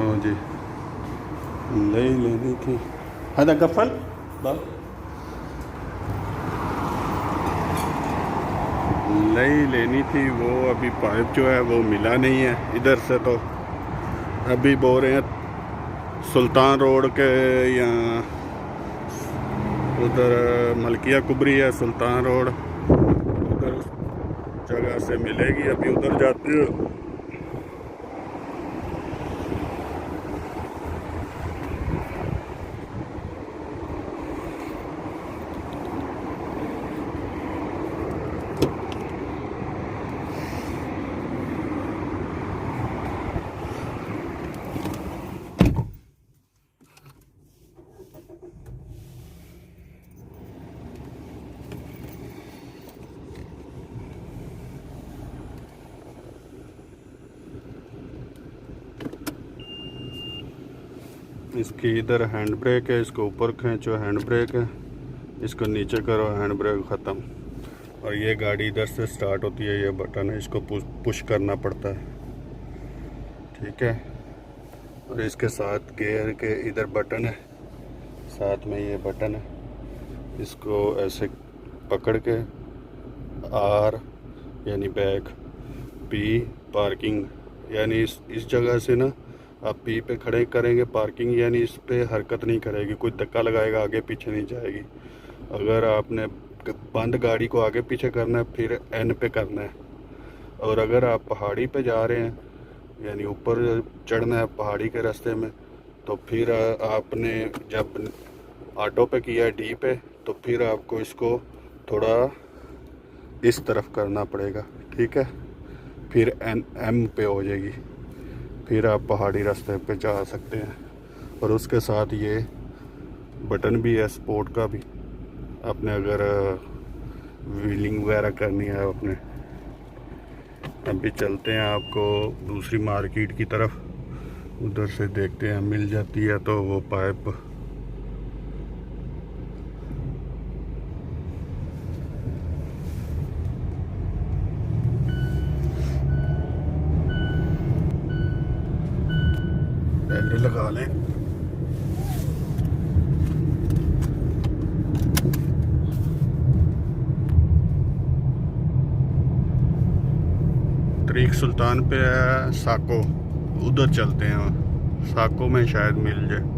लो जी, ले लेनी थी हदा गफल बा ले लेनी थी वो। अभी पाइप जो है वो मिला नहीं है इधर से, तो अभी बोल रहे हैं सुल्तान रोड के या उधर मलकिया कुबरी है, सुल्तान रोड उधर जगह से मिलेगी। अभी उधर जाते हैं। इसकी इधर हैंड ब्रेक है, इसको ऊपर खींचो हैंड ब्रेक है, इसको नीचे करो हैंड ब्रेक ख़त्म। और ये गाड़ी इधर से स्टार्ट होती है, ये बटन है, इसको पुश करना पड़ता है, ठीक है। और इसके साथ गियर के इधर बटन है, साथ में ये बटन है, इसको ऐसे पकड़ के आर यानी बैक, पी पार्किंग, यानी इस जगह से ना आप पी पे खड़े करेंगे पार्किंग, यानी इस पे हरकत नहीं करेगी, कोई धक्का लगाएगा आगे पीछे नहीं जाएगी। अगर आपने बंद गाड़ी को आगे पीछे करना है फिर एन पे करना है। और अगर आप पहाड़ी पे जा रहे हैं यानी ऊपर चढ़ना है पहाड़ी के रास्ते में, तो फिर आपने जब ऑटो पे किया डी पे, तो फिर आपको इसको थोड़ा इस तरफ करना पड़ेगा, ठीक है। फिर एन एम पे हो जाएगी, फिर आप पहाड़ी रास्ते पे जा सकते हैं। और उसके साथ ये बटन भी है स्पोर्ट का भी, आपने अगर व्हीलिंग वगैरह करनी है अपने। अभी चलते हैं आपको दूसरी मार्केट की तरफ, उधर से देखते हैं मिल जाती है तो वो पाइप। पहले लगा लें। तरीक सुल्तान पे है साको, उधर चलते हैं, साको में शायद मिल जाए।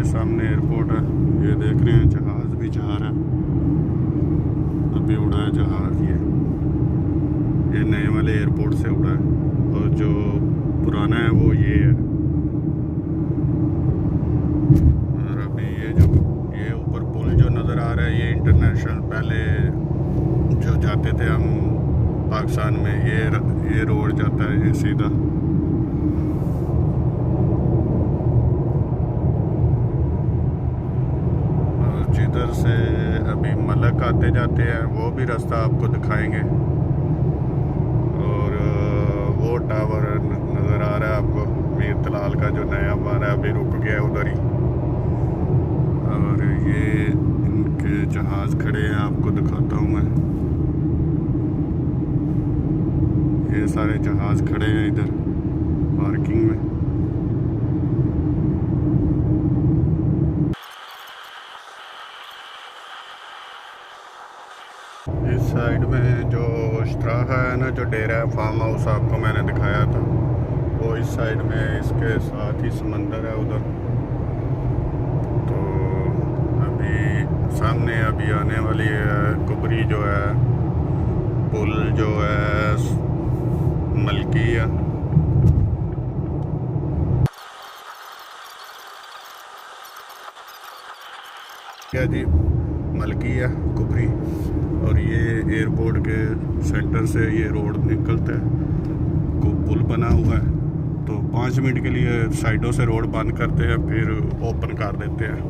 सामने एयरपोर्ट है, ये देख रहे हैं जहाज़ भी जा रहा है, अभी उड़ा है जहाज़। ये नए वाले एयरपोर्ट से उड़ा है, और जो पुराना है वो ये है। और अभी ये ऊपर पुल जो नज़र आ रहा है ये इंटरनेशनल, पहले जो जाते थे हम पाकिस्तान में, ये रोड जाता है ये सीधा। जिधर से अभी मलक आते जाते हैं वो भी रास्ता आपको दिखाएंगे। और वो टावर नज़र आ रहा है आपको, मीर तलाल का जो नया बना है, अभी रुक गया है उधर ही। और ये इनके जहाज़ खड़े हैं, आपको दिखाता हूँ मैं। ये सारे जहाज़ खड़े हैं इधर पार्किंग में। इस साइड में जो श्राहा है ना, जो डेरा है फार्म हाउस आपको मैंने दिखाया था, वो इस साइड में, इसके साथ ही समंदर है उधर। तो अभी सामने अभी आने वाली है कुबरी जो है, पुल जो है मलकिया। क्या जी, मलकिया कुबरी। और ये एयरपोर्ट के सेंटर से ये रोड निकलता है, को पुल बना हुआ है, तो 5 मिनट के लिए साइडों से रोड बंद करते हैं, फिर ओपन कर देते हैं।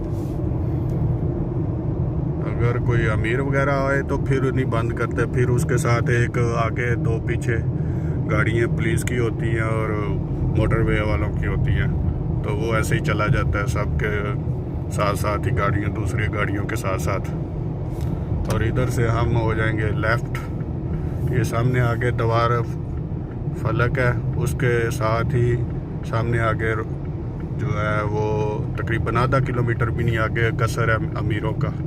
अगर कोई अमीर वगैरह आए तो फिर नहीं बंद करते, फिर उसके साथ एक आगे दो पीछे गाड़ियाँ पुलिस की होती हैं और मोटरवे वालों की होती हैं, तो वो ऐसे ही चला जाता है सबके साथ साथ ही, गाड़ियाँ दूसरी गाड़ियों के साथ साथ। और इधर से हम हो जाएंगे लेफ़्ट। ये सामने आगे दवार फलक है, उसके साथ ही सामने आगे जो है वो तकरीबन आधा किलोमीटर भी नहीं आगे कसर है अमीरों का।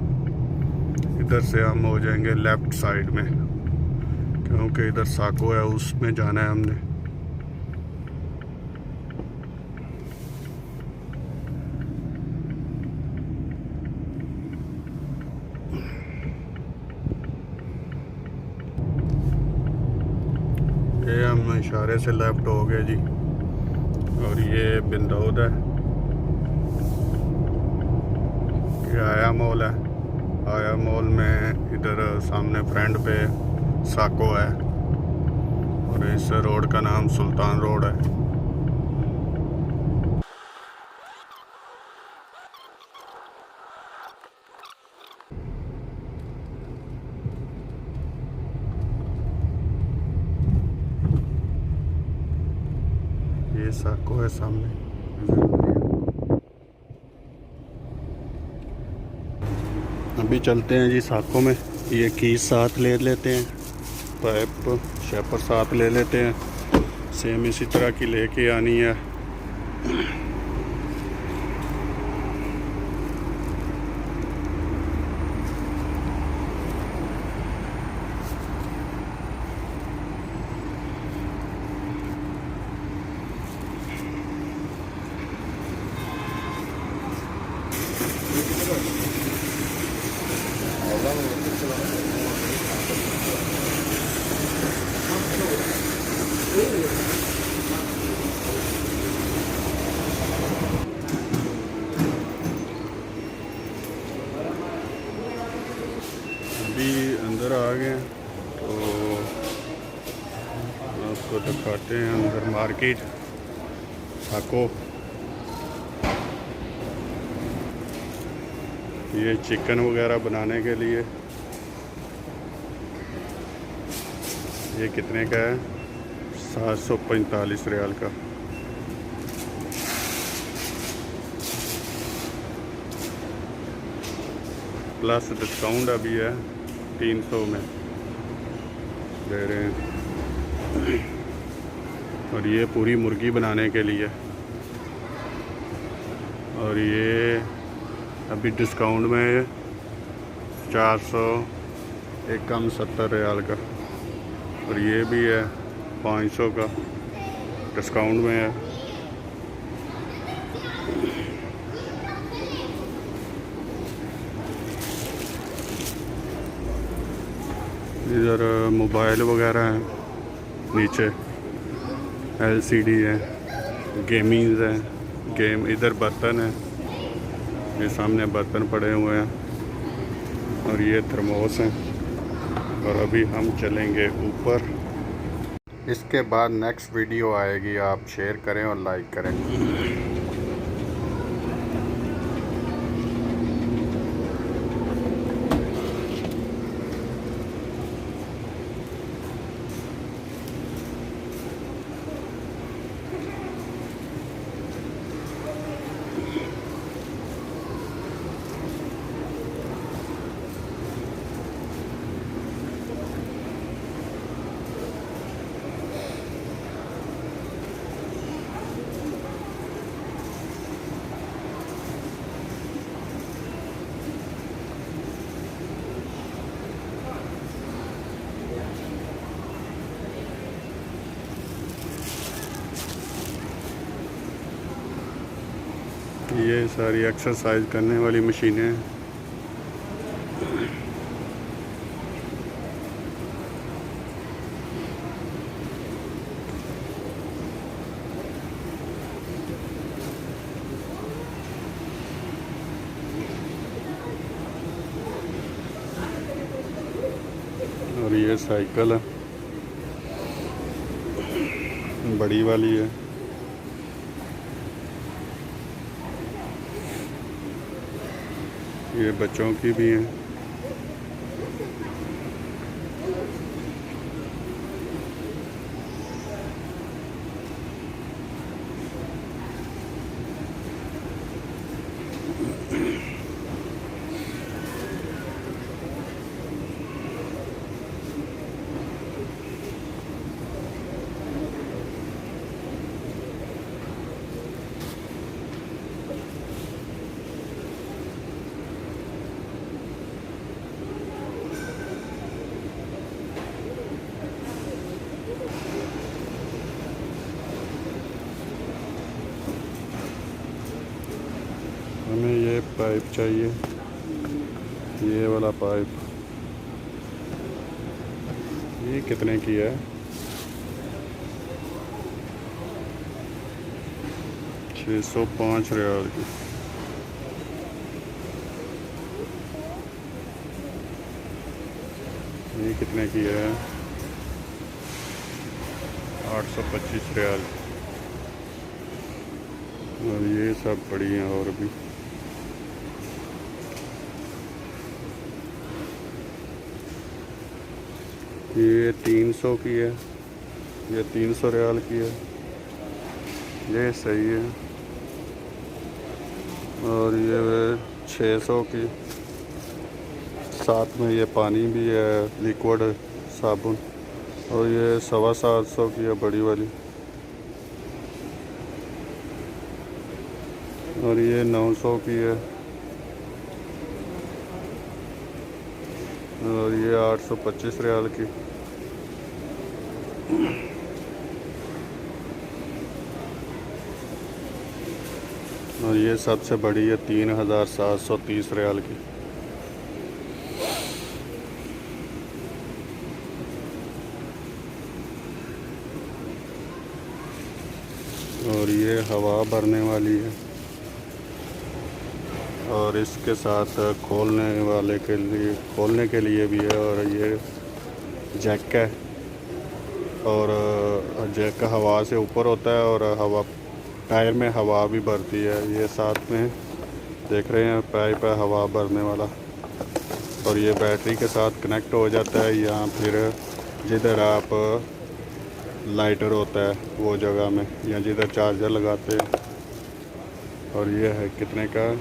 इधर से हम हो जाएंगे लेफ़्ट साइड में, क्योंकि इधर साको है, उसमें जाना है हमने। ये हम इशारे से लेफ़्ट हो गए जी। और ये बिंदौद है, ये आया मॉल है। आया मॉल में इधर सामने फ्रंट पे साको है और इस रोड का नाम सुल्तान रोड है। ये साको है सामने। अभी चलते हैं जी साको में। ये कीज साथ ले लेते हैं, पाइप शेपर साथ ले लेते हैं, सेम इसी तरह की लेके आनी है। अभी अंदर आ गए तो आपको दिखाते हैं अंदर मार्केट साको। ये चिकन वगैरह बनाने के लिए ये कितने का है? 745 रियाल का। प्लस डिस्काउंट अभी है 300 में दे रहे हैं। और ये पूरी मुर्गी बनाने के लिए, और ये अभी डिस्काउंट में 400 एक कम 70 रियाल का। और ये भी है 500 का, डिस्काउंट में है। इधर मोबाइल वगैरह है, नीचे LCD है, गेमिंग है, गेम। इधर बर्तन है, ये सामने बर्तन पड़े हुए हैं और ये थर्मोस हैं। और अभी हम चलेंगे ऊपर। इसके बाद नेक्स्ट वीडियो आएगी, आप शेयर करें और लाइक करें। ये सारी एक्सरसाइज करने वाली मशीनें हैं। और ये साइकिल है, बड़ी वाली है। ये बच्चों की भी हैं। ये पाइप चाहिए, ये वाला पाइप। ये कितने की है? 605 रियाल की। ये कितने की है? 825 रियाल। और ये सब पड़ी हैं और भी। ये 300 की है, ये 300 रियाल की है, ये सही है। और ये 600 की, साथ में ये पानी भी है, लिक्विड साबुन। और ये 750 की है बड़ी वाली। और ये 900 की है। और ये 825 रियाल की। और ये सबसे बड़ी है 3730 रियाल की। और ये हवा भरने वाली है, और इसके साथ खोलने के लिए भी है। और ये जैक है, और जैक हवा से ऊपर होता है, और हवा टायर में हवा भी भरती है। ये साथ में देख रहे हैं पाइप है हवा भरने वाला। और ये बैटरी के साथ कनेक्ट हो जाता है, या फिर जिधर आप लाइटर होता है वो जगह में, या जिधर चार्जर लगाते हैं। और ये है कितने का?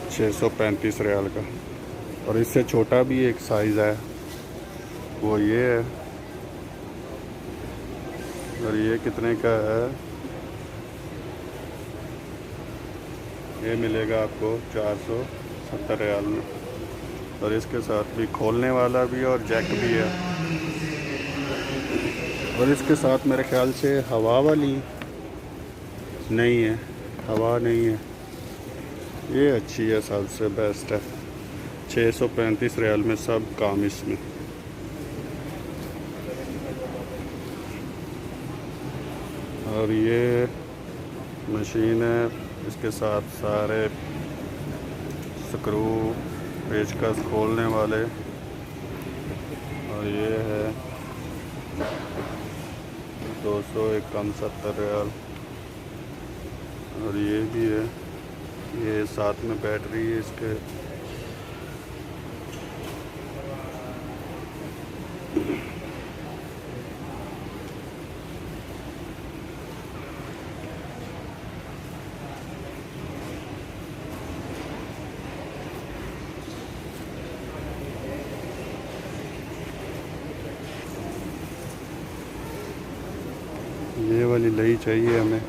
635 रियाल का। और इससे छोटा भी एक साइज़ है, वो ये है। और ये कितने का है? ये मिलेगा आपको 470 रियाल में। और इसके साथ भी खोलने वाला भी और जैक भी है। और इसके साथ मेरे ख्याल से हवा वाली नहीं है, हवा नहीं है। ये अच्छी है, सबसे बेस्ट है। 635 रियाल में सब काम इसमें। और ये मशीन है, इसके साथ सारे स्क्रू पेचकस खोलने वाले। और ये है 261 रियाल। और ये भी है, ये साथ में बैटरी है इसके। ये वाली लई चाहिए हमें।